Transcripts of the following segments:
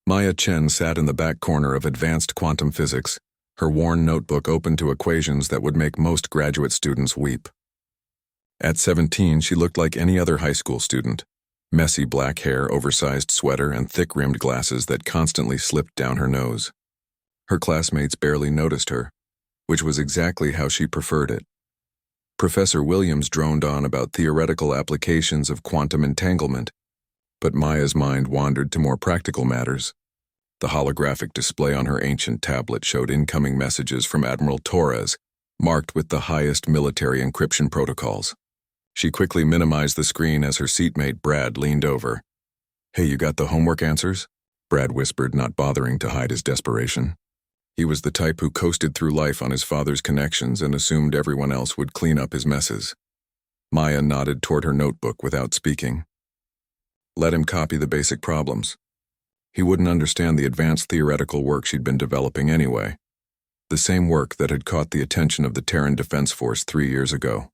Maya Chen sat in the back corner of Advanced Quantum Physics, her worn notebook open to equations that would make most graduate students weep. At 17, she looked like any other high school student. Messy black hair, oversized sweater, and thick-rimmed glasses that constantly slipped down her nose. Her classmates barely noticed her, which was exactly how she preferred it. Professor Williams droned on about theoretical applications of quantum entanglement, but Maya's mind wandered to more practical matters. The holographic display on her ancient tablet showed incoming messages from Admiral Torres, marked with the highest military encryption protocols. She quickly minimized the screen as her seatmate Brad leaned over. "Hey, you got the homework answers?" Brad whispered, not bothering to hide his desperation. He was the type who coasted through life on his father's connections and assumed everyone else would clean up his messes. Maya nodded toward her notebook without speaking. Let him copy the basic problems. He wouldn't understand the advanced theoretical work she'd been developing anyway. The same work that had caught the attention of the Terran Defense Force 3 years ago.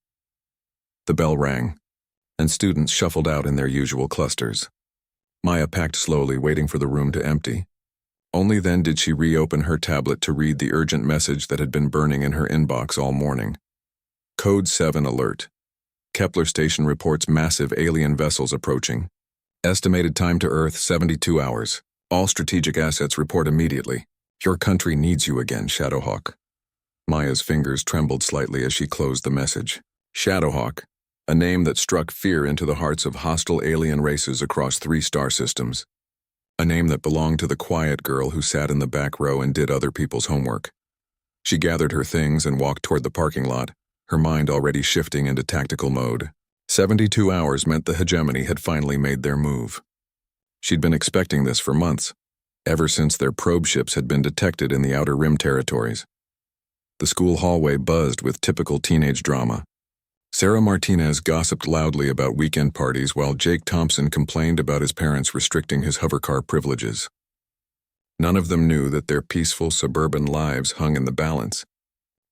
The bell rang, and students shuffled out in their usual clusters. Maya packed slowly, waiting for the room to empty. Only then did she reopen her tablet to read the urgent message that had been burning in her inbox all morning. Code 7 alert. Kepler station reports massive alien vessels approaching. Estimated time to Earth 72 hours. All strategic assets report immediately. Your country needs you again, Shadowhawk. Maya's fingers trembled slightly as she closed the message. Shadowhawk, a name that struck fear into the hearts of hostile alien races across 3 star systems. A name that belonged to the quiet girl who sat in the back row and did other people's homework. She gathered her things and walked toward the parking lot, her mind already shifting into tactical mode. 72 hours meant the hegemony had finally made their move. She'd been expecting this for months, ever since their probe ships had been detected in the Outer Rim territories. The school hallway buzzed with typical teenage drama. Sarah Martinez gossiped loudly about weekend parties while Jake Thompson complained about his parents restricting his hovercar privileges. None of them knew that their peaceful suburban lives hung in the balance,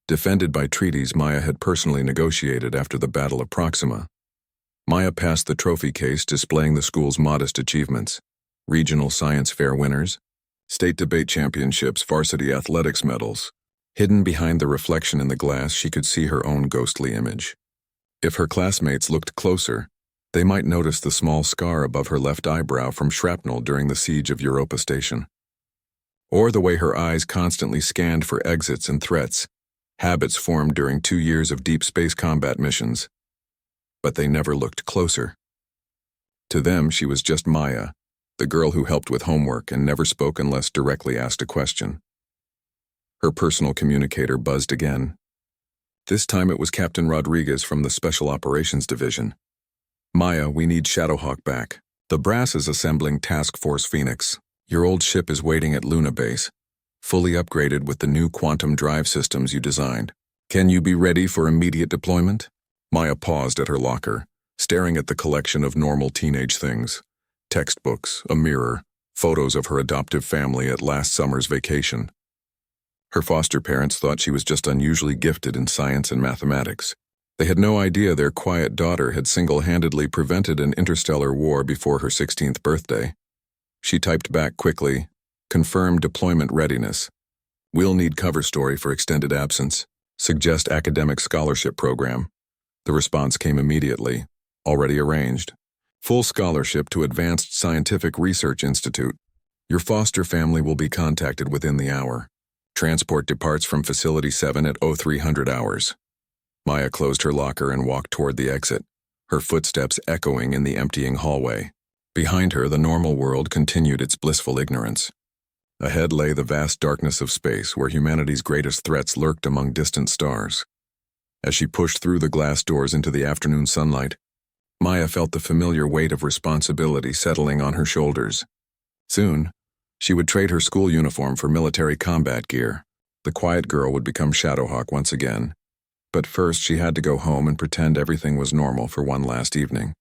defended by treaties Maya had personally negotiated after the Battle of Proxima. Maya passed the trophy case displaying the school's modest achievements: regional science fair winners, state debate championships, varsity athletics medals. Hidden behind the reflection in the glass, she could see her own ghostly image. If her classmates looked closer, they might notice the small scar above her left eyebrow from shrapnel during the siege of Europa Station. Or the way her eyes constantly scanned for exits and threats, habits formed during 2 years of deep space combat missions. But they never looked closer. To them, she was just Maya, the girl who helped with homework and never spoke unless directly asked a question. Her personal communicator buzzed again. This time it was Captain Rodriguez from the Special Operations Division. Maya, we need Shadowhawk back. The brass is assembling Task Force Phoenix. Your old ship is waiting at Luna Base, fully upgraded with the new quantum drive systems you designed. Can you be ready for immediate deployment? Maya paused at her locker, staring at the collection of normal teenage things. Textbooks, a mirror, photos of her adoptive family at last summer's vacation. Her foster parents thought she was just unusually gifted in science and mathematics. They had no idea their quiet daughter had single-handedly prevented an interstellar war before her 16th birthday. She typed back quickly, confirm deployment readiness. We'll need cover story for extended absence. Suggest academic scholarship program. The response came immediately, already arranged. Full scholarship to Advanced Scientific Research Institute. Your foster family will be contacted within the hour. Transport departs from Facility 7 at 0300 hours. Maya closed her locker and walked toward the exit, her footsteps echoing in the emptying hallway. Behind her, the normal world continued its blissful ignorance. Ahead lay the vast darkness of space where humanity's greatest threats lurked among distant stars. As she pushed through the glass doors into the afternoon sunlight, Maya felt the familiar weight of responsibility settling on her shoulders. Soon, she would trade her school uniform for military combat gear. The quiet girl would become Shadowhawk once again. But first, she had to go home and pretend everything was normal for one last evening.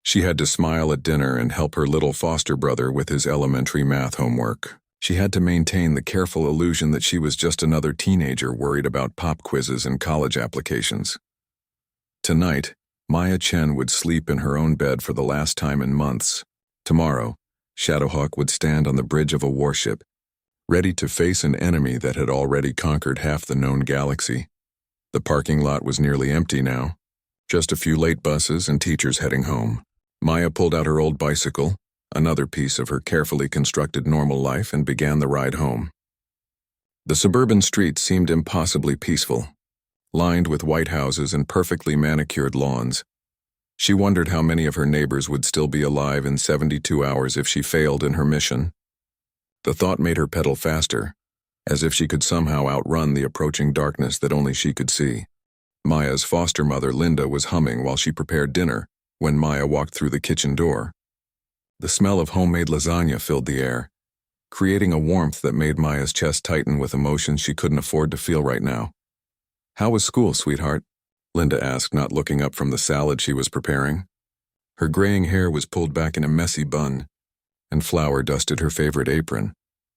She had to smile at dinner and help her little foster brother with his elementary math homework. She had to maintain the careful illusion that she was just another teenager worried about pop quizzes and college applications. Tonight, Maya Chen would sleep in her own bed for the last time in months. Tomorrow, Shadowhawk would stand on the bridge of a warship, ready to face an enemy that had already conquered half the known galaxy. The parking lot was nearly empty now, just a few late buses and teachers heading home. Maya pulled out her old bicycle, another piece of her carefully constructed normal life, and began the ride home. The suburban streets seemed impossibly peaceful, lined with white houses and perfectly manicured lawns. She wondered how many of her neighbors would still be alive in 72 hours if she failed in her mission. The thought made her pedal faster, as if she could somehow outrun the approaching darkness that only she could see. Maya's foster mother, Linda, was humming while she prepared dinner when Maya walked through the kitchen door. The smell of homemade lasagna filled the air, creating a warmth that made Maya's chest tighten with emotions she couldn't afford to feel right now. "How was school, sweetheart?" Linda asked, not looking up from the salad she was preparing. Her graying hair was pulled back in a messy bun, and flour dusted her favorite apron,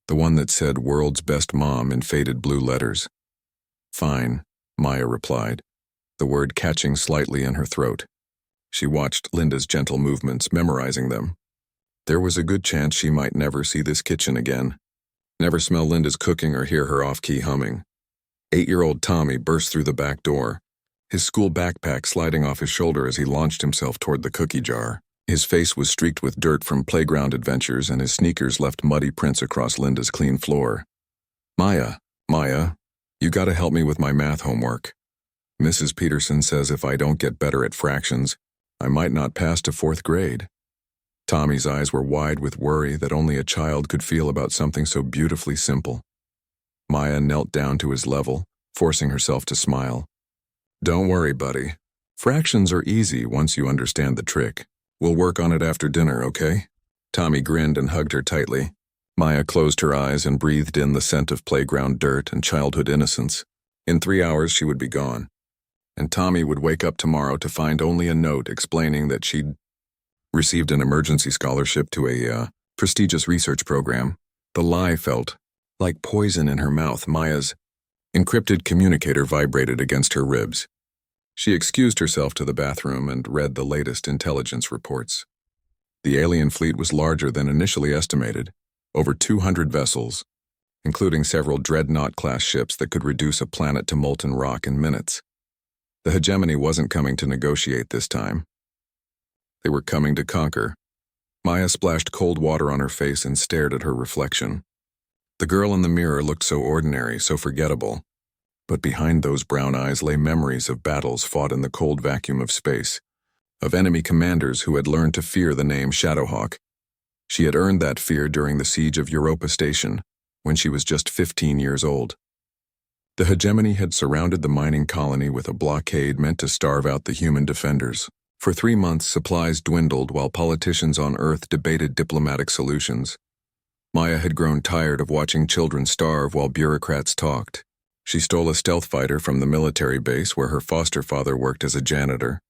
the one that said "World's Best Mom" in faded blue letters. "Fine," Maya replied, the word catching slightly in her throat. She watched Linda's gentle movements, memorizing them. There was a good chance she might never see this kitchen again, never smell Linda's cooking or hear her off-key humming. 8-year-old Tommy burst through the back door, his school backpack sliding off his shoulder as he launched himself toward the cookie jar. His face was streaked with dirt from playground adventures, and his sneakers left muddy prints across Linda's clean floor. Maya, you gotta help me with my math homework. Mrs. Peterson says if I don't get better at fractions, I might not pass to 4th grade. Tommy's eyes were wide with worry that only a child could feel about something so beautifully simple. Maya knelt down to his level, forcing herself to smile. "Don't worry, buddy. Fractions are easy once you understand the trick. We'll work on it after dinner, okay?" Tommy grinned and hugged her tightly. Maya closed her eyes and breathed in the scent of playground dirt and childhood innocence. In 3 hours she would be gone, and Tommy would wake up tomorrow to find only a note explaining that she'd received an emergency scholarship to a prestigious research program. The lie felt like poison in her mouth. Maya's encrypted communicator vibrated against her ribs. She excused herself to the bathroom and read the latest intelligence reports. The alien fleet was larger than initially estimated, over 200 vessels, including several dreadnought-class ships that could reduce a planet to molten rock in minutes. The hegemony wasn't coming to negotiate this time. They were coming to conquer. Maya splashed cold water on her face and stared at her reflection. The girl in the mirror looked so ordinary, so forgettable, but behind those brown eyes lay memories of battles fought in the cold vacuum of space, of enemy commanders who had learned to fear the name Shadowhawk. She had earned that fear during the siege of Europa Station, when she was just 15 years old. The hegemony had surrounded the mining colony with a blockade meant to starve out the human defenders. For 3 months, supplies dwindled while politicians on Earth debated diplomatic solutions. Maya had grown tired of watching children starve while bureaucrats talked. She stole a stealth fighter from the military base where her foster father worked as a janitor,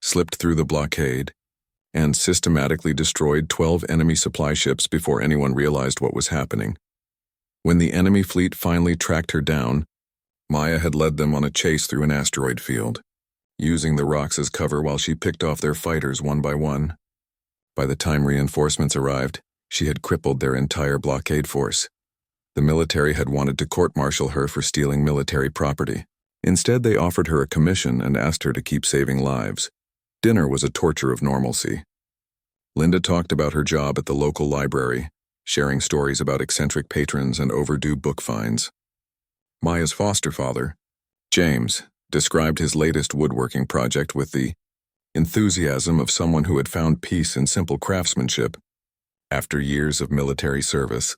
slipped through the blockade, and systematically destroyed 12 enemy supply ships before anyone realized what was happening. When the enemy fleet finally tracked her down, Maya had led them on a chase through an asteroid field, using the rocks as cover while she picked off their fighters one by one. By the time reinforcements arrived, she had crippled their entire blockade force. The military had wanted to court-martial her for stealing military property. Instead, they offered her a commission and asked her to keep saving lives. Dinner was a torture of normalcy. Linda talked about her job at the local library, sharing stories about eccentric patrons and overdue book fines. Maya's foster father, James, described his latest woodworking project with the enthusiasm of someone who had found peace in simple craftsmanship. After years of military service,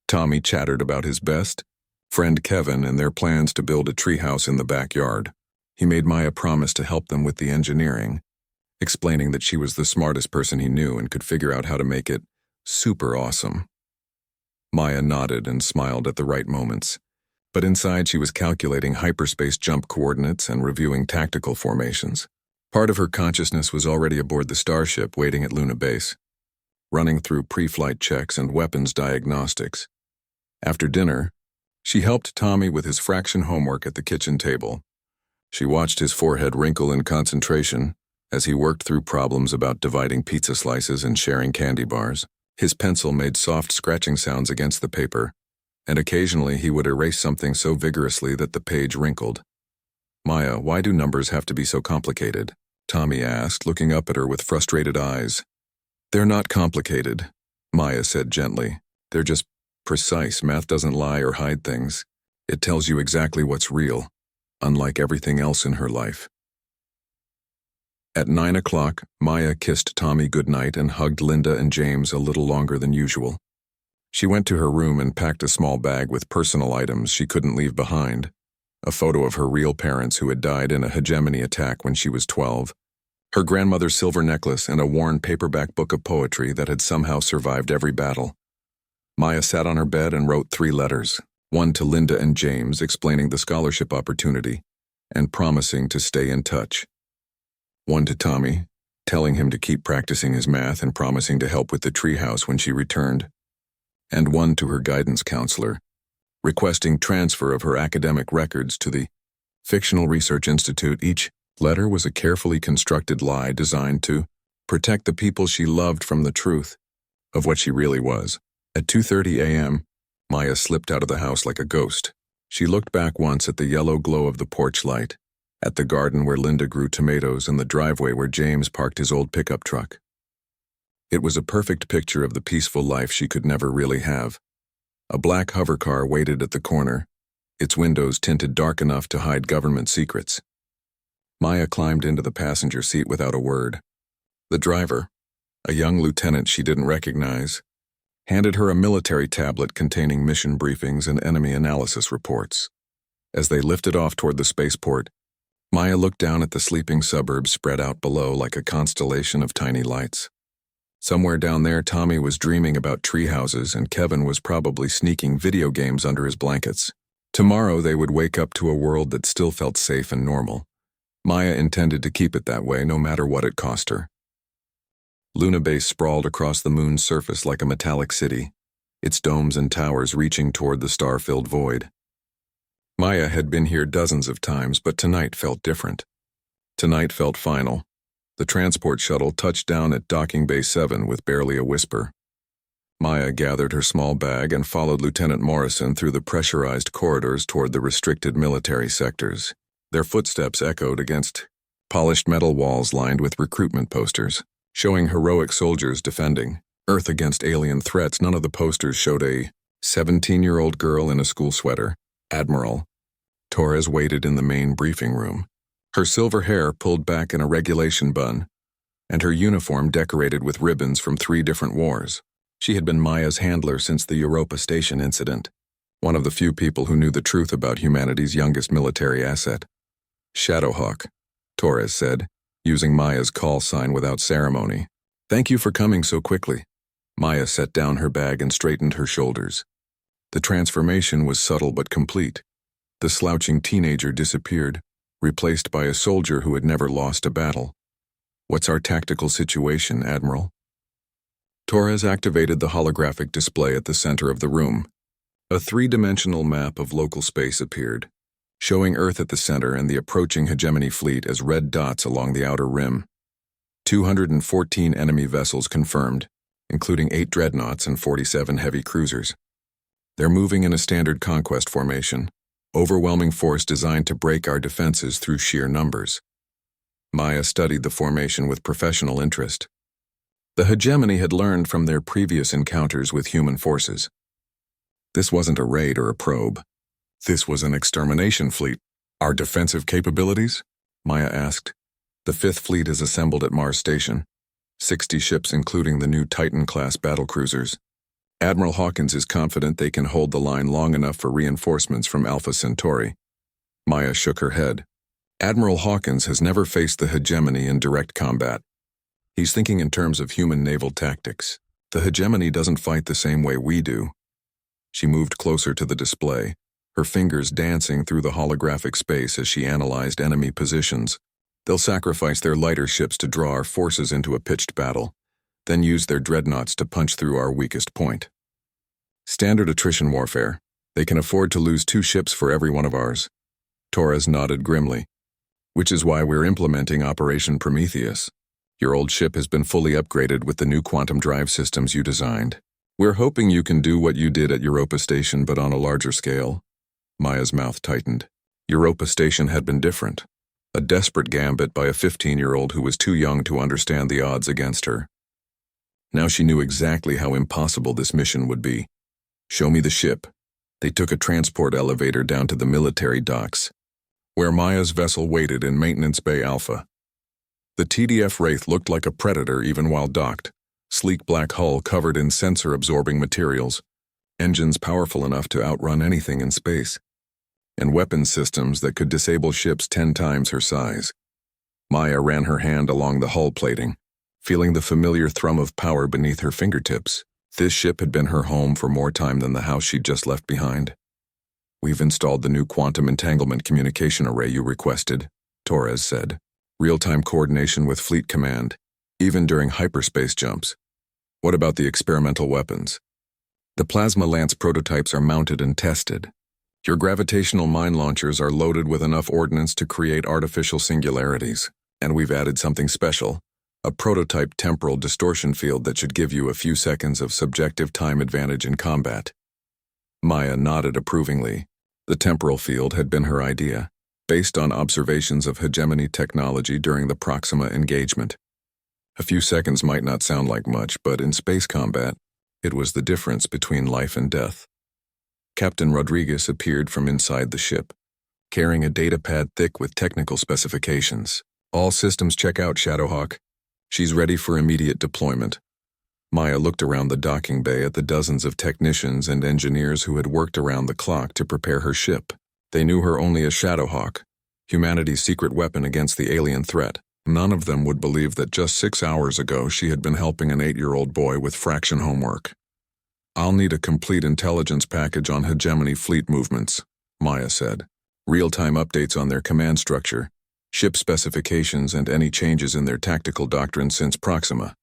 Tommy chattered about his best friend Kevin and their plans to build a treehouse in the backyard. He made Maya promise to help them with the engineering, explaining that she was the smartest person he knew and could figure out how to make it super awesome. Maya nodded and smiled at the right moments, but inside she was calculating hyperspace jump coordinates and reviewing tactical formations. Part of her consciousness was already aboard the starship waiting at Luna Base, running through pre-flight checks and weapons diagnostics. After dinner, she helped Tommy with his fraction homework at the kitchen table. She watched his forehead wrinkle in concentration as he worked through problems about dividing pizza slices and sharing candy bars. His pencil made soft scratching sounds against the paper, and occasionally he would erase something so vigorously that the page wrinkled. "Maya, why do numbers have to be so complicated?" Tommy asked, looking up at her with frustrated eyes. "They're not complicated," Maya said gently. "They're just precise. Math doesn't lie or hide things. It tells you exactly what's real, unlike everything else in her life." At 9 o'clock, Maya kissed Tommy goodnight and hugged Linda and James a little longer than usual. She went to her room and packed a small bag with personal items she couldn't leave behind. A photo of her real parents who had died in a hegemony attack when she was 12, her grandmother's silver necklace, and a worn paperback book of poetry that had somehow survived every battle. Maya sat on her bed and wrote 3 letters, one to Linda and James explaining the scholarship opportunity and promising to stay in touch. One to Tommy, telling him to keep practicing his math and promising to help with the treehouse when she returned. And one to her guidance counselor, requesting transfer of her academic records to the Fictional Research Institute. Each letter was a carefully constructed lie designed to protect the people she loved from the truth of what she really was. At 2:30 a.m., Maya slipped out of the house like a ghost. She looked back once at the yellow glow of the porch light, at the garden where Linda grew tomatoes, and the driveway where James parked his old pickup truck. It was a perfect picture of the peaceful life she could never really have. A black hover car waited at the corner, its windows tinted dark enough to hide government secrets. Maya climbed into the passenger seat without a word. The driver, a young lieutenant she didn't recognize, handed her a military tablet containing mission briefings and enemy analysis reports. As they lifted off toward the spaceport, Maya looked down at the sleeping suburbs spread out below like a constellation of tiny lights. Somewhere down there, Tommy was dreaming about tree houses, and Kevin was probably sneaking video games under his blankets. Tomorrow they would wake up to a world that still felt safe and normal. Maya intended to keep it that way no matter what it cost her. Luna Base sprawled across the moon's surface like a metallic city, its domes and towers reaching toward the star-filled void. Maya had been here dozens of times, but tonight felt different. Tonight felt final. The transport shuttle touched down at Docking Bay 7 with barely a whisper. Maya gathered her small bag and followed Lieutenant Morrison through the pressurized corridors toward the restricted military sectors. Their footsteps echoed against polished metal walls lined with recruitment posters, showing heroic soldiers defending Earth against alien threats. None of the posters showed a 17-year-old girl in a school sweater. Admiral Torres waited in the main briefing room, her silver hair pulled back in a regulation bun, and her uniform decorated with ribbons from 3 different wars. She had been Maya's handler since the Europa Station incident, one of the few people who knew the truth about humanity's youngest military asset. "Shadowhawk," Torres said, using Maya's call sign without ceremony. "Thank you for coming so quickly." Maya set down her bag and straightened her shoulders. The transformation was subtle but complete. The slouching teenager disappeared, replaced by a soldier who had never lost a battle. "What's our tactical situation, Admiral?" Torres activated the holographic display at the center of the room. A 3-dimensional map of local space appeared, showing Earth at the center and the approaching hegemony fleet as red dots along the outer rim. 214 enemy vessels confirmed, including 8 dreadnoughts and 47 heavy cruisers. They're moving in a standard conquest formation, overwhelming force designed to break our defenses through sheer numbers. Maya studied the formation with professional interest. The hegemony had learned from their previous encounters with human forces. This wasn't a raid or a probe. This was an extermination fleet. "Our defensive capabilities?" Maya asked. "The 5th Fleet is assembled at Mars Station. 60 ships including the new Titan-class battlecruisers. Admiral Hawkins is confident they can hold the line long enough for reinforcements from Alpha Centauri." Maya shook her head. "Admiral Hawkins has never faced the hegemony in direct combat. He's thinking in terms of human naval tactics. The hegemony doesn't fight the same way we do." She moved closer to the display, her fingers dancing through the holographic space as she analyzed enemy positions. "They'll sacrifice their lighter ships to draw our forces into a pitched battle, then use their dreadnoughts to punch through our weakest point. Standard attrition warfare. They can afford to lose 2 ships for every one of ours." Torres nodded grimly. "Which is why we're implementing Operation Prometheus. Your old ship has been fully upgraded with the new quantum drive systems you designed. We're hoping you can do what you did at Europa Station but on a larger scale." Maya's mouth tightened. Europa Station had been different. A desperate gambit by a 15-year-old who was too young to understand the odds against her. Now she knew exactly how impossible this mission would be. "Show me the ship." They took a transport elevator down to the military docks, where Maya's vessel waited in Maintenance Bay Alpha. The TDF Wraith looked like a predator even while docked, sleek black hull covered in sensor-absorbing materials, engines powerful enough to outrun anything in space, and weapons systems that could disable ships 10 times her size. Maya ran her hand along the hull plating, feeling the familiar thrum of power beneath her fingertips. This ship had been her home for more time than the house she'd just left behind. "We've installed the new quantum entanglement communication array you requested," Torres said. "Real-time coordination with Fleet Command, even during hyperspace jumps. What about the experimental weapons?" "The plasma lance prototypes are mounted and tested. Your gravitational mine launchers are loaded with enough ordnance to create artificial singularities, and we've added something special, a prototype temporal distortion field that should give you a few seconds of subjective time advantage in combat." Maya nodded approvingly. The temporal field had been her idea, based on observations of hegemony technology during the Proxima engagement. A few seconds might not sound like much, but in space combat, it was the difference between life and death. Captain Rodriguez appeared from inside the ship, carrying a datapad thick with technical specifications. "All systems check out, Shadowhawk. She's ready for immediate deployment." Maya looked around the docking bay at the dozens of technicians and engineers who had worked around the clock to prepare her ship. They knew her only as Shadowhawk, humanity's secret weapon against the alien threat. None of them would believe that just 6 hours ago she had been helping an 8-year-old boy with fraction homework. "I'll need a complete intelligence package on hegemony fleet movements," Maya said. "Real-time updates on their command structure, ship specifications, and any changes in their tactical doctrine since Proxima."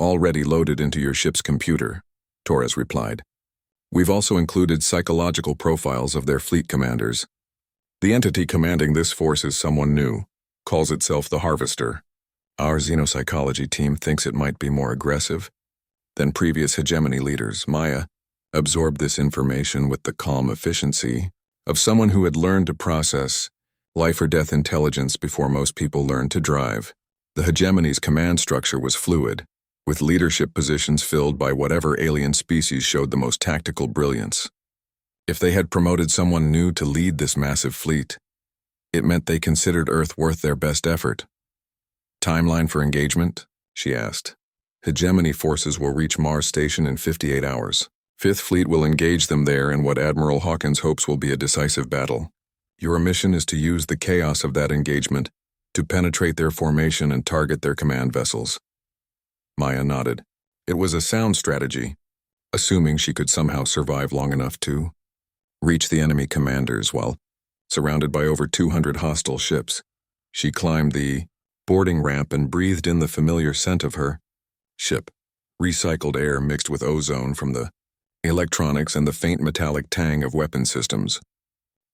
"Already loaded into your ship's computer," Torres replied. "We've also included psychological profiles of their fleet commanders. The entity commanding this force is someone new, calls itself the Harvester. Our xenopsychology team thinks it might be more aggressive than previous hegemony leaders." Maya absorbed this information with the calm efficiency of someone who had learned to process life-or-death intelligence before most people learned to drive. The hegemony's command structure was fluid, with leadership positions filled by whatever alien species showed the most tactical brilliance. If they had promoted someone new to lead this massive fleet, it meant they considered Earth worth their best effort. "Timeline for engagement?" she asked. "Hegemony forces will reach Mars Station in 58 hours. Fifth Fleet will engage them there in what Admiral Hawkins hopes will be a decisive battle. Your mission is to use the chaos of that engagement to penetrate their formation and target their command vessels." Maya nodded. It was a sound strategy, assuming she could somehow survive long enough to reach the enemy commanders while surrounded by over 200 hostile ships. She climbed the boarding ramp and breathed in the familiar scent of her ship, recycled air mixed with ozone from the electronics and the faint metallic tang of weapon systems.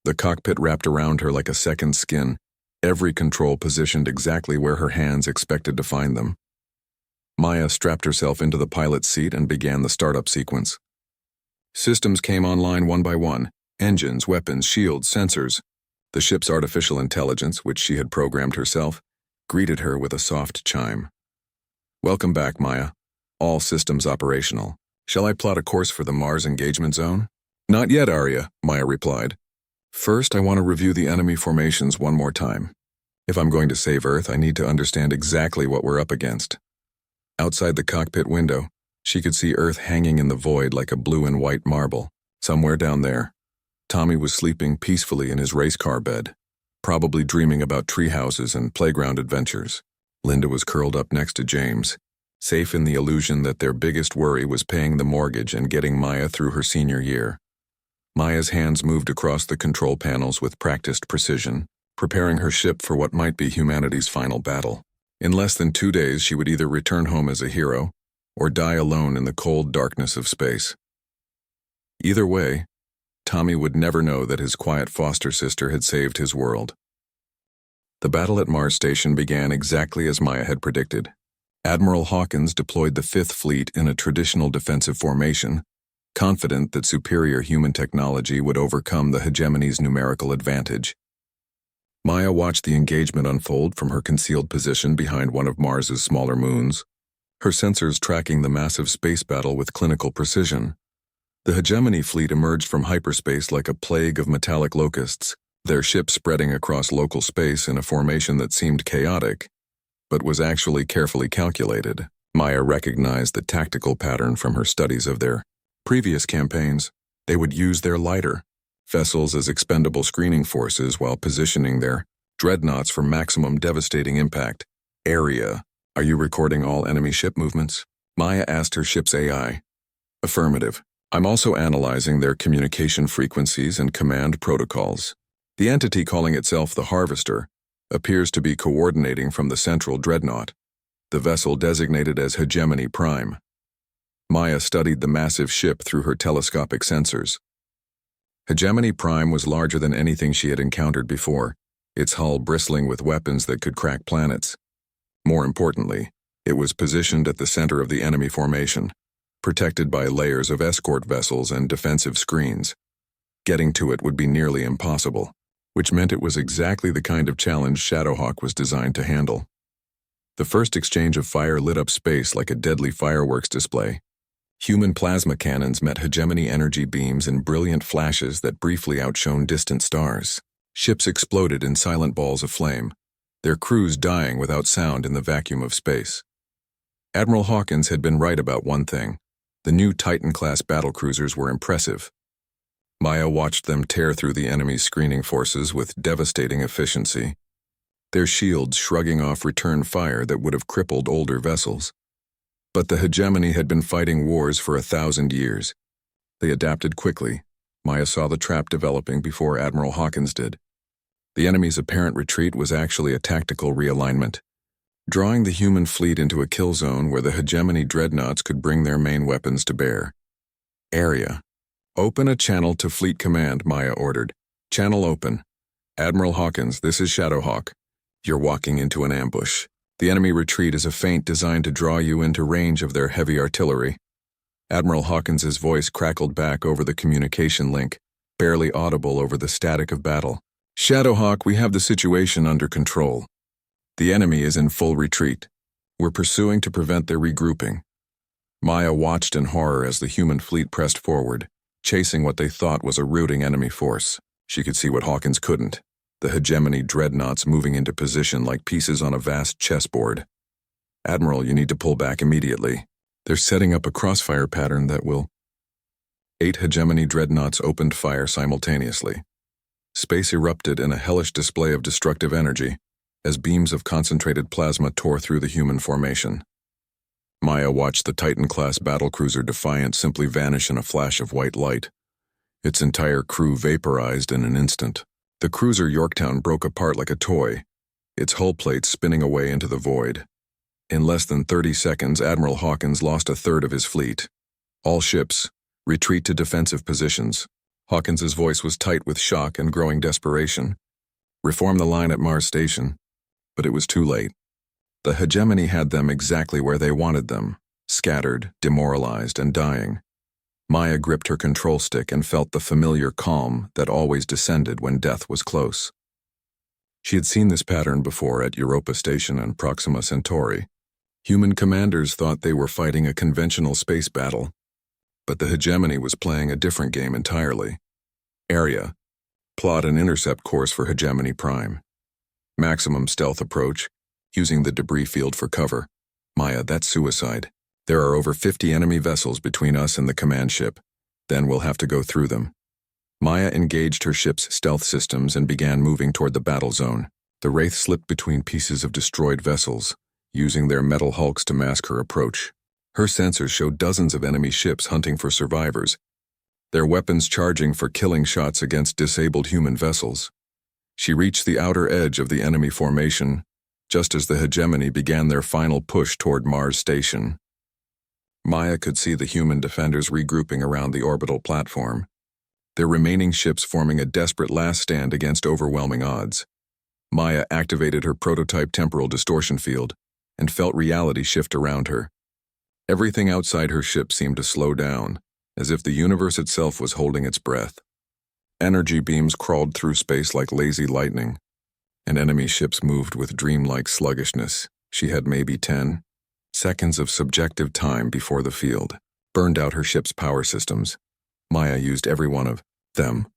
The cockpit wrapped around her like a second skin, every control positioned exactly where her hands expected to find them. Maya strapped herself into the pilot's seat and began the startup sequence. Systems came online one by one: engines, weapons, shields, sensors. The ship's artificial intelligence, which she had programmed herself, greeted her with a soft chime. "Welcome back, Maya. All systems operational. Shall I plot a course for the Mars engagement zone?" "Not yet, Arya," Maya replied. "First, I want to review the enemy formations one more time. If I'm going to save Earth, I need to understand exactly what we're up against." Outside the cockpit window, she could see Earth hanging in the void like a blue and white marble. Somewhere down there, Tommy was sleeping peacefully in his race car bed, probably dreaming about tree houses and playground adventures. Linda was curled up next to James, safe in the illusion that their biggest worry was paying the mortgage and getting Maya through her senior year. Maya's hands moved across the control panels with practiced precision, preparing her ship for what might be humanity's final battle. In less than 2 days, she would either return home as a hero or die alone in the cold darkness of space. Either way, Tommy would never know that his quiet foster sister had saved his world. The battle at Mars Station began exactly as Maya had predicted. Admiral Hawkins deployed the Fifth Fleet in a traditional defensive formation, confident that superior human technology would overcome the hegemony's numerical advantage. Maya watched the engagement unfold from her concealed position behind one of Mars's smaller moons, her sensors tracking the massive space battle with clinical precision. The hegemony fleet emerged from hyperspace like a plague of metallic locusts, their ships spreading across local space in a formation that seemed chaotic, but was actually carefully calculated. Maya recognized the tactical pattern from her studies of their previous campaigns. They would use their lighter vessels as expendable screening forces while positioning their dreadnoughts for maximum devastating impact. Area, are you recording all enemy ship movements? Maya asked her ship's AI. Affirmative. I'm also analyzing their communication frequencies and command protocols. The entity calling itself the Harvester appears to be coordinating from the central dreadnought, the vessel designated as Hegemony Prime. Maya studied the massive ship through her telescopic sensors. Hegemony Prime was larger than anything she had encountered before, its hull bristling with weapons that could crack planets. More importantly, it was positioned at the center of the enemy formation, protected by layers of escort vessels and defensive screens. Getting to it would be nearly impossible, which meant it was exactly the kind of challenge Shadowhawk was designed to handle. The first exchange of fire lit up space like a deadly fireworks display. Human plasma cannons met hegemony energy beams in brilliant flashes that briefly outshone distant stars. Ships exploded in silent balls of flame, their crews dying without sound in the vacuum of space. Admiral Hawkins had been right about one thing. The new Titan-class battlecruisers were impressive. Maya watched them tear through the enemy's screening forces with devastating efficiency, their shields shrugging off return fire that would have crippled older vessels. But the hegemony had been fighting wars for 1,000 years. They adapted quickly. Maya saw the trap developing before Admiral Hawkins did. The enemy's apparent retreat was actually a tactical realignment, drawing the human fleet into a kill zone where the hegemony dreadnoughts could bring their main weapons to bear. Area. Open a channel to Fleet Command, Maya ordered. Channel open. Admiral Hawkins, this is Shadowhawk. You're walking into an ambush. The enemy retreat is a feint designed to draw you into range of their heavy artillery. Admiral Hawkins's voice crackled back over the communication link, barely audible over the static of battle. Shadowhawk, we have the situation under control. The enemy is in full retreat. We're pursuing to prevent their regrouping. Maya watched in horror as the human fleet pressed forward, chasing what they thought was a routing enemy force. She could see what Hawkins couldn't. The hegemony dreadnoughts moving into position like pieces on a vast chessboard. Admiral, you need to pull back immediately. They're setting up a crossfire pattern that will... 8 hegemony dreadnoughts opened fire simultaneously. Space erupted in a hellish display of destructive energy as beams of concentrated plasma tore through the human formation. Maya watched the Titan-class battlecruiser Defiant simply vanish in a flash of white light. Its entire crew vaporized in an instant. The cruiser Yorktown broke apart like a toy, its hull plates spinning away into the void. In less than 30 seconds, Admiral Hawkins lost a third of his fleet. All ships, retreat to defensive positions. Hawkins's voice was tight with shock and growing desperation. Reform the line at Mars Station. But it was too late. The hegemony had them exactly where they wanted them, scattered, demoralized, and dying. Maya gripped her control stick and felt the familiar calm that always descended when death was close. She had seen this pattern before at Europa Station and Proxima Centauri. Human commanders thought they were fighting a conventional space battle, but the hegemony was playing a different game entirely. Area. Plot an intercept course for Hegemony Prime. Maximum stealth approach, using the debris field for cover. Maya, that's suicide. There are over 50 enemy vessels between us and the command ship. Then we'll have to go through them. Maya engaged her ship's stealth systems and began moving toward the battle zone. The Wraith slipped between pieces of destroyed vessels, using their metal hulks to mask her approach. Her sensors showed dozens of enemy ships hunting for survivors, their weapons charging for killing shots against disabled human vessels. She reached the outer edge of the enemy formation, just as the hegemony began their final push toward Mars Station. Maya could see the human defenders regrouping around the orbital platform, their remaining ships forming a desperate last stand against overwhelming odds. Maya activated her prototype temporal distortion field and felt reality shift around her. Everything outside her ship seemed to slow down, as if the universe itself was holding its breath. Energy beams crawled through space like lazy lightning, and enemy ships moved with dreamlike sluggishness. She had maybe 10 seconds of subjective time before the field burned out her ship's power systems. Maya used every one of them.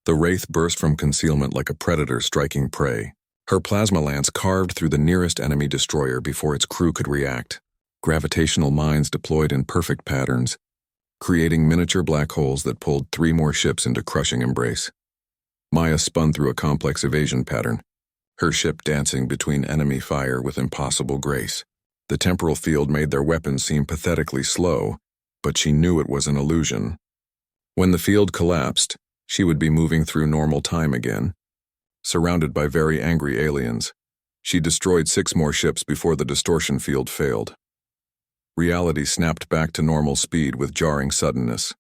The Wraith burst from concealment like a predator striking prey. Her plasma lance carved through the nearest enemy destroyer before its crew could react. Gravitational mines deployed in perfect patterns, creating miniature black holes that pulled 3 more ships into crushing embrace. Maya spun through a complex evasion pattern, her ship dancing between enemy fire with impossible grace. The temporal field made their weapons seem pathetically slow, but she knew it was an illusion. When the field collapsed, she would be moving through normal time again. Surrounded by very angry aliens, she destroyed 6 more ships before the distortion field failed. Reality snapped back to normal speed with jarring suddenness.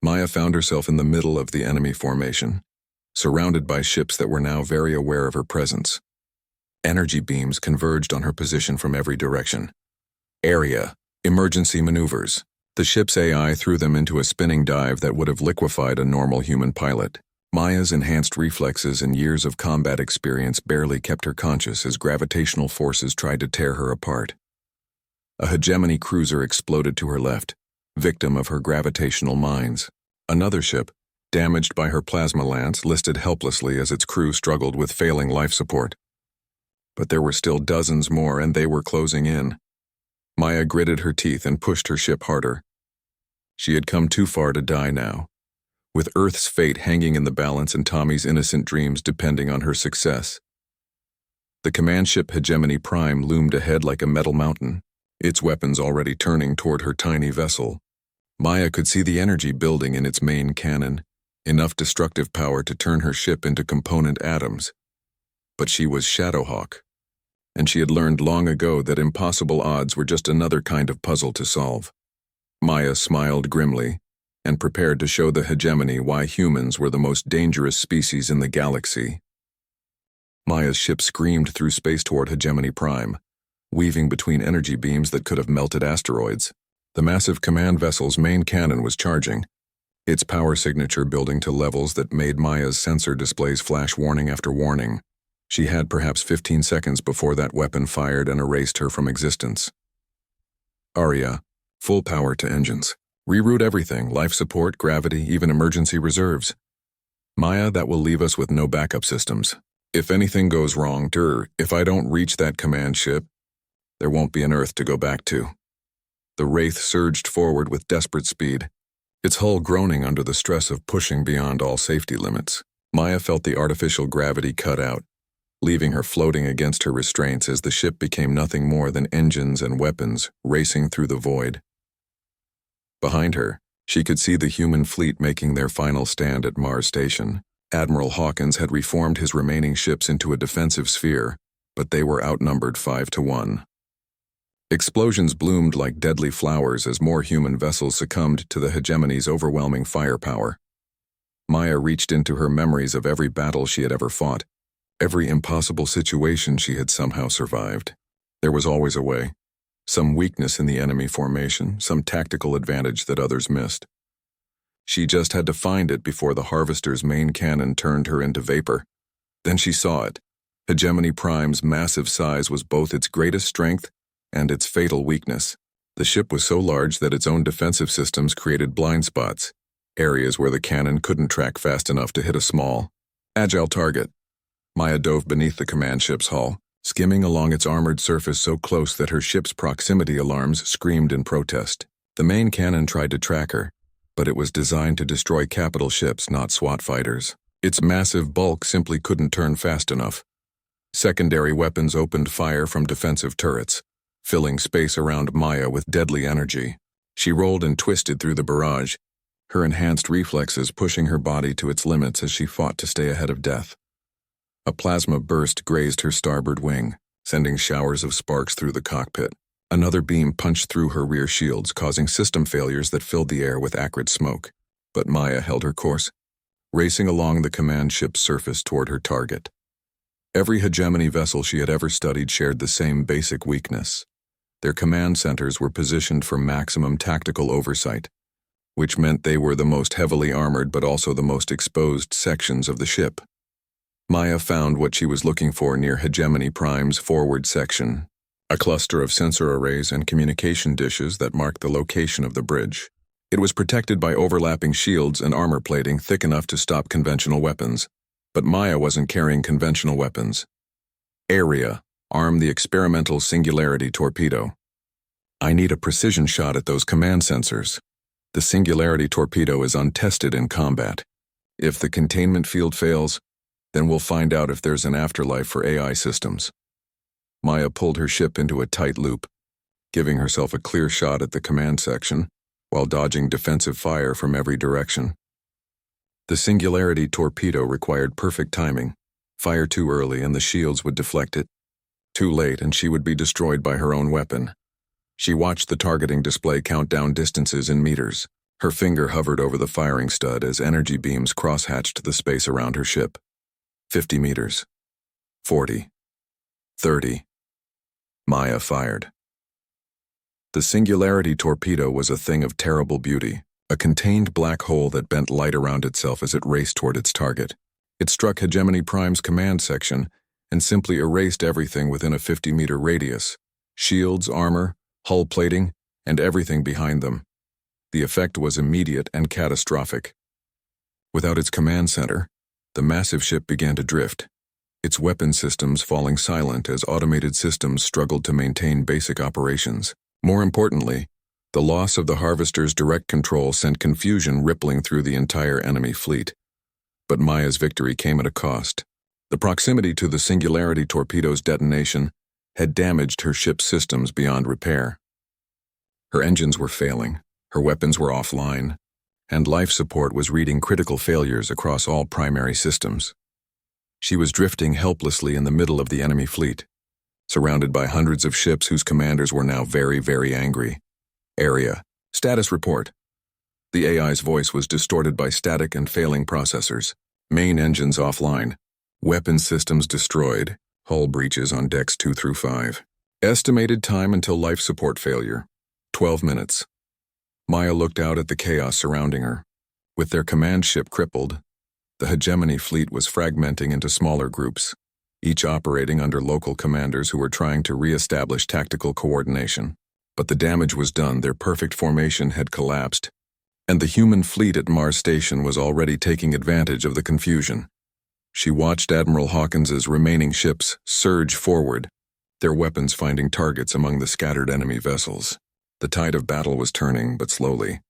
Maya found herself in the middle of the enemy formation, surrounded by ships that were now very aware of her presence. Energy beams converged on her position from every direction. Area, emergency maneuvers. The ship's AI threw them into a spinning dive that would have liquefied a normal human pilot. Maya's enhanced reflexes and years of combat experience barely kept her conscious as gravitational forces tried to tear her apart. A hegemony cruiser exploded to her left, victim of her gravitational mines. Another ship, damaged by her plasma lance, listed helplessly as its crew struggled with failing life support. But there were still dozens more, and they were closing in. Maya gritted her teeth and pushed her ship harder. She had come too far to die now, with Earth's fate hanging in the balance and Tommy's innocent dreams depending on her success. The command ship Hegemony Prime loomed ahead like a metal mountain, its weapons already turning toward her tiny vessel. Maya could see the energy building in its main cannon, enough destructive power to turn her ship into component atoms. But she was Shadowhawk, and she had learned long ago that impossible odds were just another kind of puzzle to solve. Maya smiled grimly and prepared to show the hegemony why humans were the most dangerous species in the galaxy. Maya's ship screamed through space toward Hegemony Prime, weaving between energy beams that could have melted asteroids. The massive command vessel's main cannon was charging, its power signature building to levels that made Maya's sensor displays flash warning after warning. She had perhaps 15 seconds before that weapon fired and erased her from existence. Aria, full power to engines. Reroute everything, life support, gravity, even emergency reserves. Maya, that will leave us with no backup systems. If anything goes wrong, if I don't reach that command ship, there won't be an Earth to go back to. The Wraith surged forward with desperate speed, its hull groaning under the stress of pushing beyond all safety limits. Maya felt the artificial gravity cut out, leaving her floating against her restraints as the ship became nothing more than engines and weapons racing through the void. Behind her, she could see the human fleet making their final stand at Mars Station. Admiral Hawkins had reformed his remaining ships into a defensive sphere, but they were outnumbered 5-1. Explosions bloomed like deadly flowers as more human vessels succumbed to the hegemony's overwhelming firepower. Maya reached into her memories of every battle she had ever fought, every impossible situation she had somehow survived. There was always a way, some weakness in the enemy formation, some tactical advantage that others missed. She just had to find it before the Harvester's main cannon turned her into vapor. Then she saw it. Hegemony Prime's massive size was both its greatest strength and its fatal weakness. The ship was so large that its own defensive systems created blind spots, areas where the cannon couldn't track fast enough to hit a small, agile target. Maya dove beneath the command ship's hull, skimming along its armored surface so close that her ship's proximity alarms screamed in protest. The main cannon tried to track her, but it was designed to destroy capital ships, not SWAT fighters. Its massive bulk simply couldn't turn fast enough. Secondary weapons opened fire from defensive turrets, filling space around Maya with deadly energy. She rolled and twisted through the barrage, her enhanced reflexes pushing her body to its limits as she fought to stay ahead of death. A plasma burst grazed her starboard wing, sending showers of sparks through the cockpit. Another beam punched through her rear shields, causing system failures that filled the air with acrid smoke. But Maya held her course, racing along the command ship's surface toward her target. Every hegemony vessel she had ever studied shared the same basic weakness. Their command centers were positioned for maximum tactical oversight, which meant they were the most heavily armored but also the most exposed sections of the ship. Maya found what she was looking for near Hegemony Prime's forward section, a cluster of sensor arrays and communication dishes that marked the location of the bridge. It was protected by overlapping shields and armor plating thick enough to stop conventional weapons, but Maya wasn't carrying conventional weapons. Area armed the experimental Singularity torpedo. I need a precision shot at those command sensors. The Singularity torpedo is untested in combat. If the containment field fails, then we'll find out if there's an afterlife for AI systems. Maya pulled her ship into a tight loop, giving herself a clear shot at the command section, while dodging defensive fire from every direction. The Singularity torpedo required perfect timing. Fire too early and the shields would deflect it. Too late and she would be destroyed by her own weapon. She watched the targeting display count down distances in meters. Her finger hovered over the firing stud as energy beams crosshatched the space around her ship. 50 meters. 40. 30. Maya fired. The Singularity torpedo was a thing of terrible beauty, a contained black hole that bent light around itself as it raced toward its target. It struck Hegemony Prime's command section and simply erased everything within a 50-meter radius: shields, armor, hull plating, and everything behind them. The effect was immediate and catastrophic. Without its command center, the massive ship began to drift, its weapon systems falling silent as automated systems struggled to maintain basic operations. More importantly, the loss of the Harvester's direct control sent confusion rippling through the entire enemy fleet. But Maya's victory came at a cost. The proximity to the Singularity torpedo's detonation had damaged her ship's systems beyond repair. Her engines were failing, her weapons were offline, and life support was reading critical failures across all primary systems. She was drifting helplessly in the middle of the enemy fleet, surrounded by hundreds of ships whose commanders were now very, very angry. Area. Status report. The AI's voice was distorted by static and failing processors. Main engines offline. Weapon systems destroyed. Hull breaches on decks 2 through 5. Estimated time until life support failure: 12 minutes. Maya looked out at the chaos surrounding her. With their command ship crippled, the Hegemony fleet was fragmenting into smaller groups, each operating under local commanders who were trying to re-establish tactical coordination. But the damage was done, their perfect formation had collapsed, and the human fleet at Mars Station was already taking advantage of the confusion. She watched Admiral Hawkins's remaining ships surge forward, their weapons finding targets among the scattered enemy vessels. The tide of battle was turning, but slowly.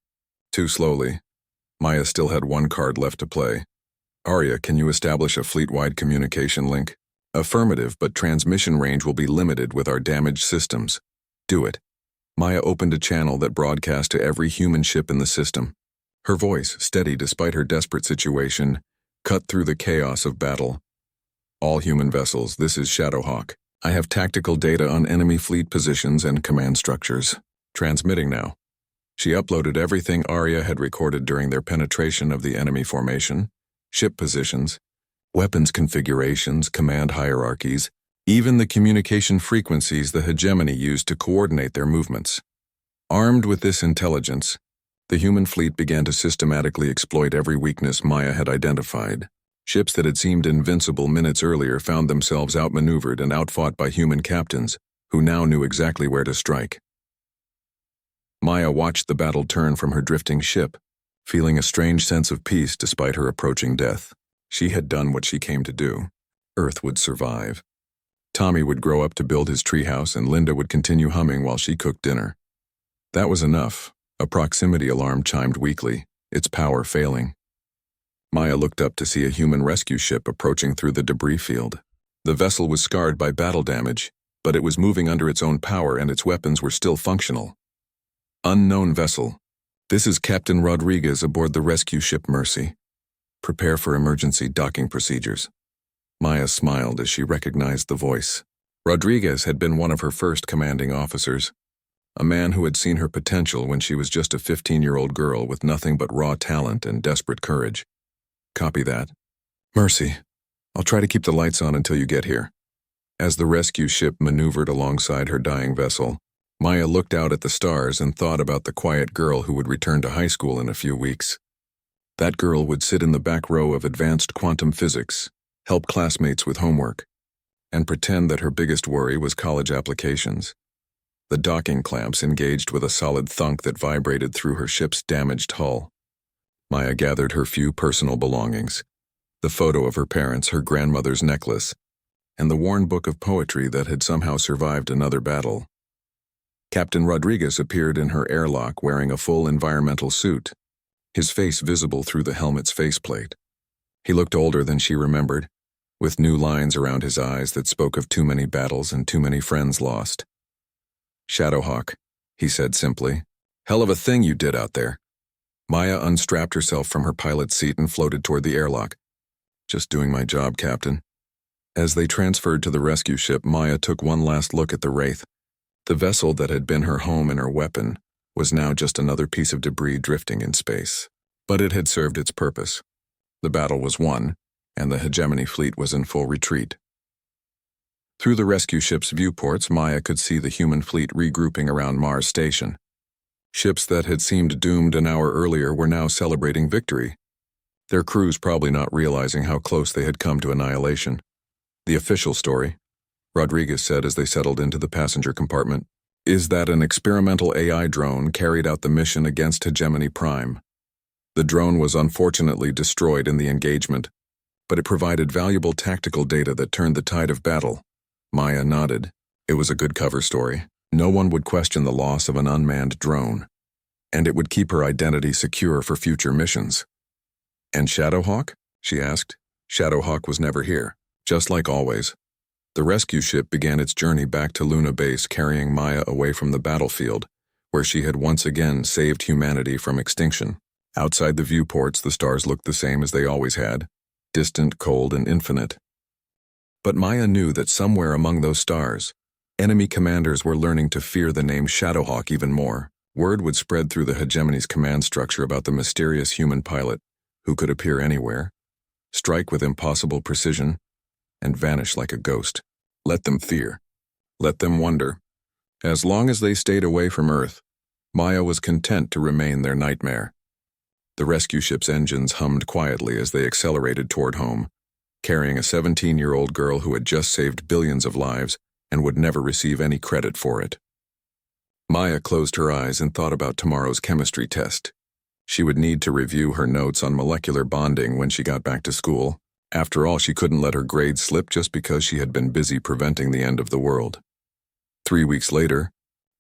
Too slowly. Maya still had one card left to play. Arya, can you establish a fleet-wide communication link? Affirmative, but transmission range will be limited with our damaged systems. Do it. Maya opened a channel that broadcast to every human ship in the system. Her voice, steady despite her desperate situation, cut through the chaos of battle. All human vessels, this is Shadowhawk. I have tactical data on enemy fleet positions and command structures. Transmitting now. She uploaded everything Arya had recorded during their penetration of the enemy formation, ship positions, weapons configurations, command hierarchies, even the communication frequencies the Hegemony used to coordinate their movements. Armed with this intelligence, the human fleet began to systematically exploit every weakness Maya had identified. Ships that had seemed invincible minutes earlier found themselves outmaneuvered and outfought by human captains, who now knew exactly where to strike. Maya watched the battle turn from her drifting ship, feeling a strange sense of peace despite her approaching death. She had done what she came to do. Earth would survive. Tommy would grow up to build his treehouse and Linda would continue humming while she cooked dinner. That was enough. A proximity alarm chimed weakly, its power failing. Maya looked up to see a human rescue ship approaching through the debris field. The vessel was scarred by battle damage, but it was moving under its own power and its weapons were still functional. Unknown vessel. This is Captain Rodriguez aboard the rescue ship Mercy. Prepare for emergency docking procedures. Maya smiled as she recognized the voice. Rodriguez had been one of her first commanding officers, a man who had seen her potential when she was just a 15-year-old girl with nothing but raw talent and desperate courage. Copy that. Mercy, I'll try to keep the lights on until you get here." As the rescue ship maneuvered alongside her dying vessel, Maya looked out at the stars and thought about the quiet girl who would return to high school in a few weeks. That girl would sit in the back row of advanced quantum physics, help classmates with homework, and pretend that her biggest worry was college applications. The docking clamps engaged with a solid thunk that vibrated through her ship's damaged hull. Maya gathered her few personal belongings, the photo of her parents, her grandmother's necklace, and the worn book of poetry that had somehow survived another battle. Captain Rodriguez appeared in her airlock wearing a full environmental suit, his face visible through the helmet's faceplate. He looked older than she remembered, with new lines around his eyes that spoke of too many battles and too many friends lost. "Shadowhawk," he said simply. "Hell of a thing you did out there." Maya unstrapped herself from her pilot's seat and floated toward the airlock. "Just doing my job, Captain." As they transferred to the rescue ship, Maya took one last look at the Wraith. The vessel that had been her home and her weapon was now just another piece of debris drifting in space. But it had served its purpose. The battle was won, and the hegemony fleet was in full retreat. Through the rescue ship's viewports, Maya could see the human fleet regrouping around Mars Station. Ships that had seemed doomed an hour earlier were now celebrating victory, their crews probably not realizing how close they had come to annihilation. "The official story," Rodriguez said as they settled into the passenger compartment, "is that an experimental AI drone carried out the mission against Hegemony Prime. The drone was unfortunately destroyed in the engagement, but it provided valuable tactical data that turned the tide of battle." Maya nodded. It was a good cover story. No one would question the loss of an unmanned drone, and it would keep her identity secure for future missions. "And Shadowhawk?" she asked. Shadowhawk was never here, just like always. The rescue ship began its journey back to Luna Base, carrying Maya away from the battlefield, where she had once again saved humanity from extinction. Outside the viewports, the stars looked the same as they always had, distant, cold, and infinite. But Maya knew that somewhere among those stars, enemy commanders were learning to fear the name Shadowhawk even more. Word would spread through the hegemony's command structure about the mysterious human pilot who could appear anywhere, strike with impossible precision, and vanish like a ghost. Let them fear. Let them wonder. As long as they stayed away from Earth, Maya was content to remain their nightmare. The rescue ship's engines hummed quietly as they accelerated toward home, carrying a 17-year-old girl who had just saved billions of lives and would never receive any credit for it. Maya closed her eyes and thought about tomorrow's chemistry test. She would need to review her notes on molecular bonding when she got back to school. After all, she couldn't let her grades slip just because she had been busy preventing the end of the world. 3 weeks later,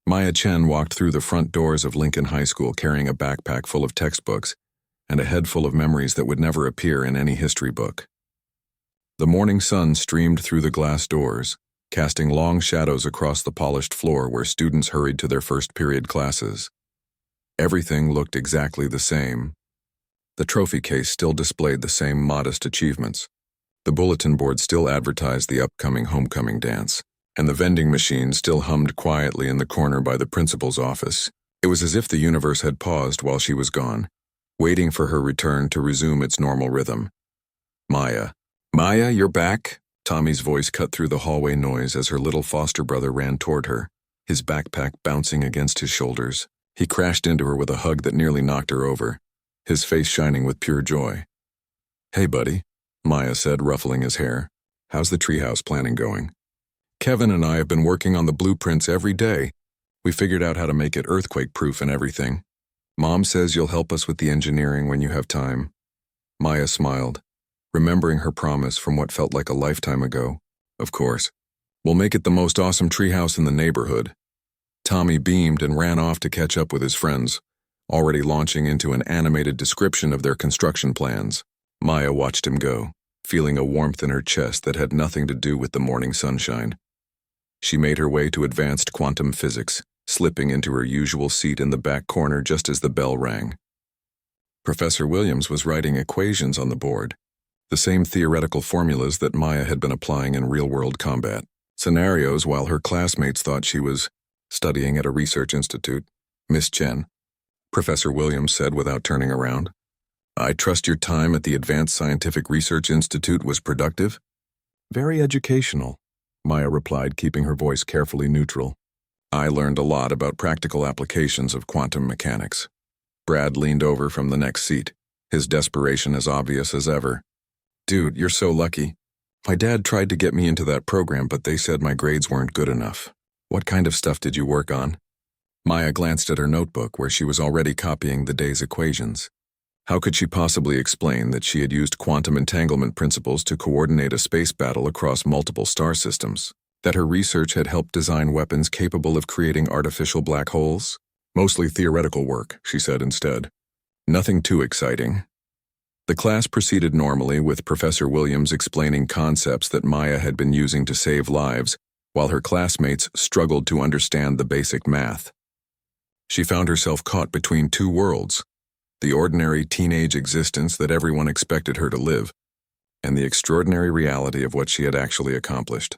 Maya Chen walked through the front doors of Lincoln High School carrying a backpack full of textbooks and a head full of memories that would never appear in any history book. The morning sun streamed through the glass doors, casting long shadows across the polished floor where students hurried to their first period classes. Everything looked exactly the same. The trophy case still displayed the same modest achievements. The bulletin board still advertised the upcoming homecoming dance, and the vending machine still hummed quietly in the corner by the principal's office. It was as if the universe had paused while she was gone, waiting for her return to resume its normal rhythm. "Maya. Maya, you're back?" Tommy's voice cut through the hallway noise as her little foster brother ran toward her, his backpack bouncing against his shoulders. He crashed into her with a hug that nearly knocked her over, his face shining with pure joy. "Hey, buddy," Maya said, ruffling his hair. "How's the treehouse planning going?" "Kevin and I have been working on the blueprints every day. We figured out how to make it earthquake-proof and everything. Mom says you'll help us with the engineering when you have time." Maya smiled, remembering her promise from what felt like a lifetime ago. "Of course. We'll make it the most awesome treehouse in the neighborhood." Tommy beamed and ran off to catch up with his friends, already launching into an animated description of their construction plans. Maya watched him go, feeling a warmth in her chest that had nothing to do with the morning sunshine. She made her way to advanced quantum physics, slipping into her usual seat in the back corner just as the bell rang. Professor Williams was writing equations on the board, the same theoretical formulas that Maya had been applying in real-world combat scenarios while her classmates thought she was studying at a research institute. "Miss Chen," Professor Williams said without turning around. I trust your time at the Advanced Scientific Research Institute was productive? Very educational, Maya replied, keeping her voice carefully neutral. I learned a lot about practical applications of quantum mechanics. Brad leaned over from the next seat, his desperation as obvious as ever. Dude, you're so lucky. My dad tried to get me into that program, but they said my grades weren't good enough. What kind of stuff did you work on? Maya glanced at her notebook where she was already copying the day's equations. How could she possibly explain that she had used quantum entanglement principles to coordinate a space battle across multiple star systems? That her research had helped design weapons capable of creating artificial black holes? Mostly theoretical work, she said instead. Nothing too exciting. The class proceeded normally, with Professor Williams explaining concepts that Maya had been using to save lives, while her classmates struggled to understand the basic math. She found herself caught between two worlds, the ordinary teenage existence that everyone expected her to live, and the extraordinary reality of what she had actually accomplished.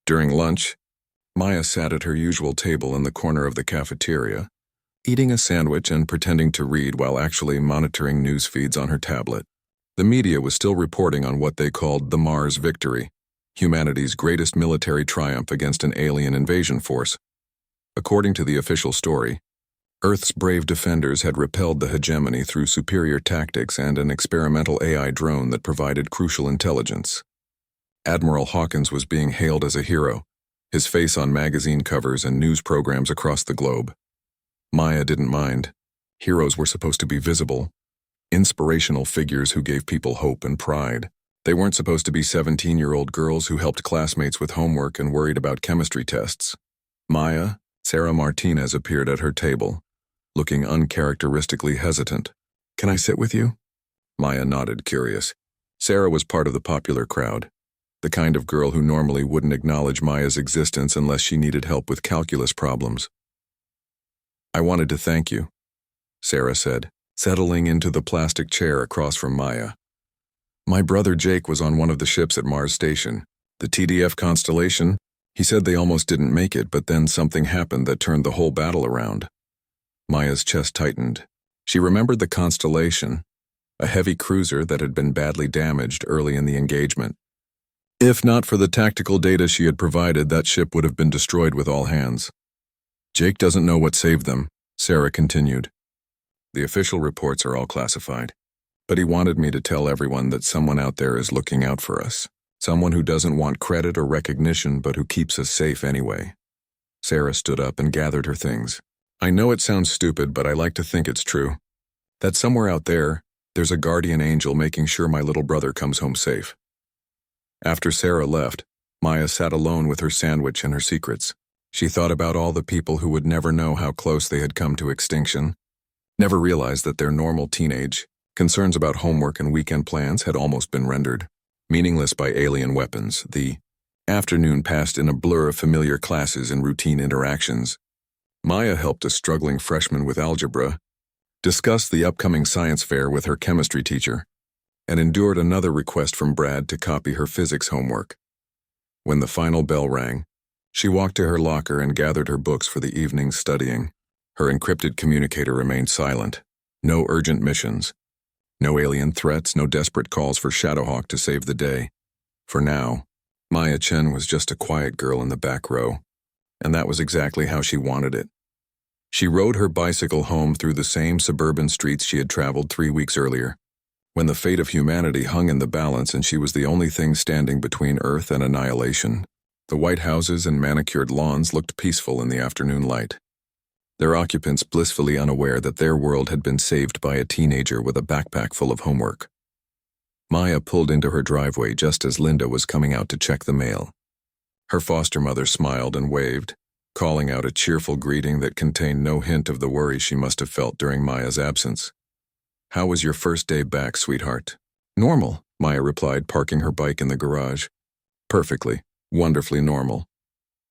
During lunch, Maya sat at her usual table in the corner of the cafeteria, eating a sandwich and pretending to read while actually monitoring news feeds on her tablet. The media was still reporting on what they called the Mars Victory, humanity's greatest military triumph against an alien invasion force. According to the official story, Earth's brave defenders had repelled the hegemony through superior tactics and an experimental AI drone that provided crucial intelligence. Admiral Hawkins was being hailed as a hero, his face on magazine covers and news programs across the globe. Maya didn't mind. Heroes were supposed to be visible, inspirational figures who gave people hope and pride. They weren't supposed to be 17-year-old girls who helped classmates with homework and worried about chemistry tests. Maya, Sarah Martinez, appeared at her table, looking uncharacteristically hesitant. Can I sit with you? Maya nodded, curious. Sarah was part of the popular crowd, the kind of girl who normally wouldn't acknowledge Maya's existence unless she needed help with calculus problems. I wanted to thank you, Sarah said, settling into the plastic chair across from Maya. My brother Jake was on one of the ships at Mars Station, the TDF Constellation. He said they almost didn't make it, but then something happened that turned the whole battle around. Maya's chest tightened. She remembered the Constellation, a heavy cruiser that had been badly damaged early in the engagement. If not for the tactical data she had provided, that ship would have been destroyed with all hands. Jake doesn't know what saved them, Sarah continued. The official reports are all classified, but he wanted me to tell everyone that someone out there is looking out for us. Someone who doesn't want credit or recognition, but who keeps us safe anyway. Sarah stood up and gathered her things. I know it sounds stupid, but I like to think it's true. That somewhere out there, there's a guardian angel making sure my little brother comes home safe. After Sarah left, Maya sat alone with her sandwich and her secrets. She thought about all the people who would never know how close they had come to extinction, never realized that their normal teenage concerns about homework and weekend plans had almost been rendered meaningless by alien weapons. The afternoon passed in a blur of familiar classes and routine interactions. Maya helped a struggling freshman with algebra, discussed the upcoming science fair with her chemistry teacher, and endured another request from Brad to copy her physics homework. When the final bell rang, she walked to her locker and gathered her books for the evening's studying. Her encrypted communicator remained silent. No urgent missions. No alien threats, no desperate calls for Shadowhawk to save the day. For now, Maya Chen was just a quiet girl in the back row, and that was exactly how she wanted it. She rode her bicycle home through the same suburban streets she had traveled 3 weeks earlier, when the fate of humanity hung in the balance and she was the only thing standing between Earth and annihilation. The white houses and manicured lawns looked peaceful in the afternoon light, their occupants blissfully unaware that their world had been saved by a teenager with a backpack full of homework. Maya pulled into her driveway just as Linda was coming out to check the mail. Her foster mother smiled and waved, calling out a cheerful greeting that contained no hint of the worry she must have felt during Maya's absence. How was your first day back, sweetheart? Normal, Maya replied, parking her bike in the garage. Perfectly. Wonderfully normal.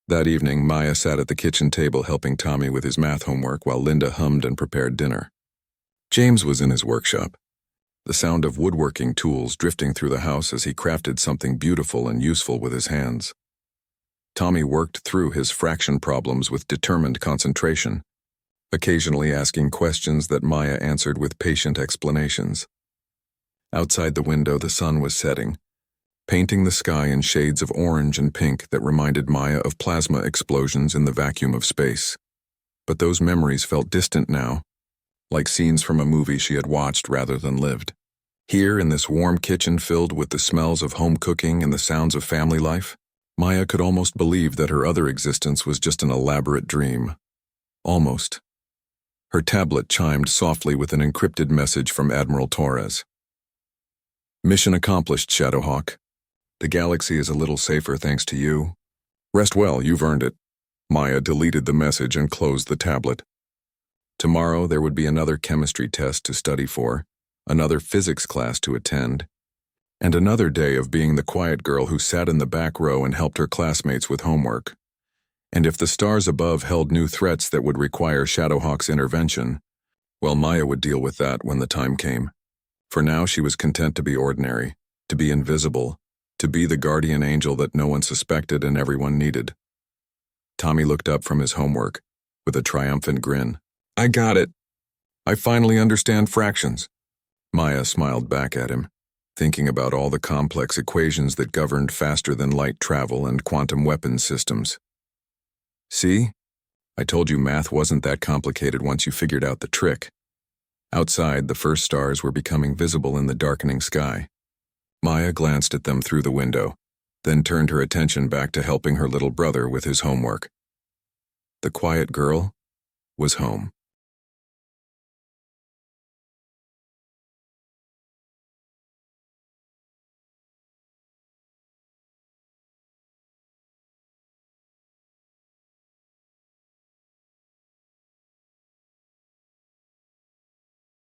That evening, Maya sat at the kitchen table helping Tommy with his math homework while Linda hummed and prepared dinner. James was in his workshop, the sound of woodworking tools drifting through the house as he crafted something beautiful and useful with his hands. Tommy worked through his fraction problems with determined concentration, occasionally asking questions that Maya answered with patient explanations. Outside the window, the sun was setting, painting the sky in shades of orange and pink that reminded Maya of plasma explosions in the vacuum of space. But those memories felt distant now, like scenes from a movie she had watched rather than lived. Here, in this warm kitchen filled with the smells of home cooking and the sounds of family life, Maya could almost believe that her other existence was just an elaborate dream. Almost. Her tablet chimed softly with an encrypted message from Admiral Torres. Mission accomplished, Shadowhawk. The galaxy is a little safer thanks to you. Rest well, you've earned it. Maya deleted the message and closed the tablet. Tomorrow there would be another chemistry test to study for, another physics class to attend, and another day of being the quiet girl who sat in the back row and helped her classmates with homework. And if the stars above held new threats that would require Shadowhawk's intervention, well, Maya would deal with that when the time came. For now she was content to be ordinary, to be invisible, to be the guardian angel that no one suspected and everyone needed. Tommy looked up from his homework with a triumphant grin. I got it. I finally understand fractions. Maya smiled back at him, thinking about all the complex equations that governed faster-than-light travel and quantum weapons systems. See? I told you math wasn't that complicated once you figured out the trick. Outside, the first stars were becoming visible in the darkening sky. Maya glanced at them through the window, then turned her attention back to helping her little brother with his homework. The quiet girl was home.